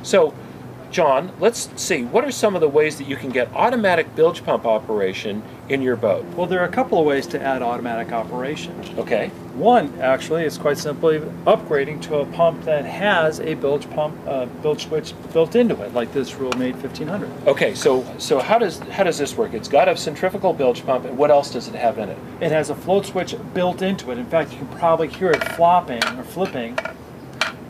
So, John, let's see, what are some of the ways that you can get automatic bilge pump operation in your boat? Well, there are a couple of ways to add automatic operation. Okay. One, actually, is quite simply upgrading to a pump that has a bilge switch built into it, like this Rule-Made 1500. Okay, so how does this work? It's got a centrifugal bilge pump, and what else does it have in it? It has a float switch built into it. In fact, you can probably hear it flopping or flipping.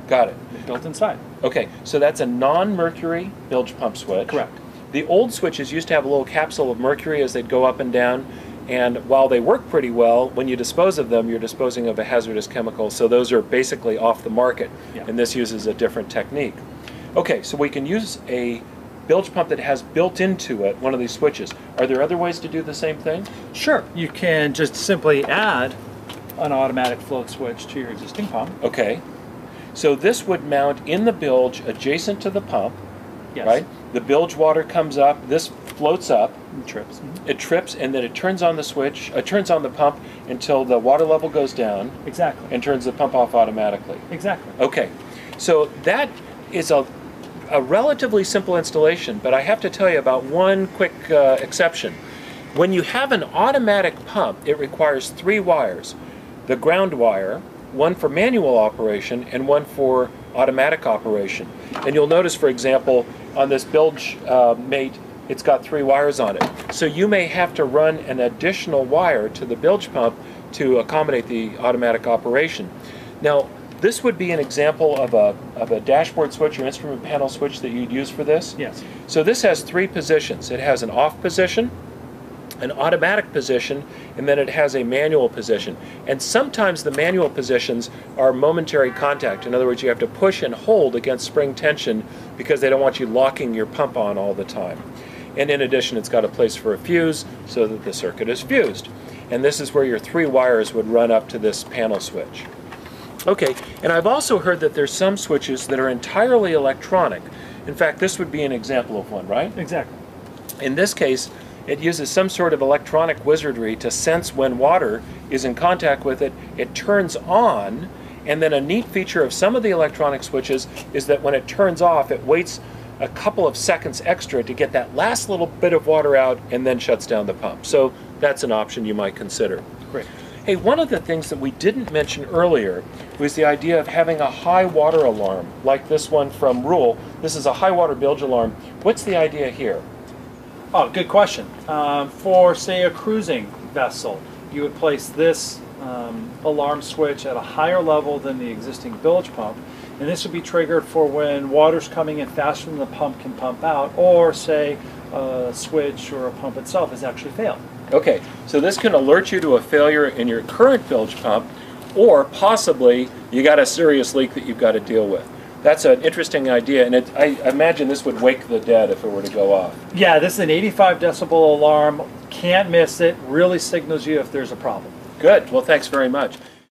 Got it. Built inside. Okay, so that's a non-mercury bilge pump switch. Correct. The old switches used to have a little capsule of mercury as they'd go up and down, and while they work pretty well, when you dispose of them, you're disposing of a hazardous chemical, so those are basically off the market, yeah. And this uses a different technique. Okay, so we can use a bilge pump that has built into it one of these switches. Are there other ways to do the same thing? Sure. You can just simply add an automatic float switch to your existing pump. Okay. So this would mount in the bilge adjacent to the pump, yes. Right? The bilge water comes up, this floats up. It trips. Mm-hmm. It trips, and then it turns on the switch, turns on the pump until the water level goes down. Exactly. And turns the pump off automatically. Exactly. Okay. So that is a relatively simple installation, but I have to tell you about one quick exception. When you have an automatic pump, it requires 3 wires. The ground wire, one for manual operation and one for automatic operation. And you'll notice, for example, on this bilge mate, it's got 3 wires on it. So you may have to run an additional wire to the bilge pump to accommodate the automatic operation. Now, this would be an example of a dashboard switch or instrument panel switch that you'd use for this. Yes. So this has 3 positions. It has an off position, an automatic position, and then it has a manual position. And sometimes the manual positions are momentary contact. In other words, you have to push and hold against spring tension because they don't want you locking your pump on all the time. And in addition, it's got a place for a fuse so that the circuit is fused. And this is where your 3 wires would run up to this panel switch. Okay, and I've also heard that there's some switches that are entirely electronic. In fact, this would be an example of one, right? Exactly. In this case, it uses some sort of electronic wizardry to sense when water is in contact with it. It turns on, and then a neat feature of some of the electronic switches is that when it turns off, it waits a couple of seconds extra to get that last little bit of water out and then shuts down the pump. So that's an option you might consider. Great. Hey, one of the things that we didn't mention earlier was the idea of having a high water alarm, like this one from Rule. This is a high water bilge alarm. What's the idea here? Oh, good question. For, say, a cruising vessel, you would place this alarm switch at a higher level than the existing bilge pump, and this would be triggered for when water's coming in faster than the pump can pump out, or, say, a switch or a pump itself has actually failed. Okay, so this can alert you to a failure in your current bilge pump, or possibly you got a serious leak that you've got to deal with. That's an interesting idea, and I imagine this would wake the dead if it were to go off. Yeah, this is an 85 decibel alarm. Can't miss it. Really signals you if there's a problem. Good. Well, thanks very much.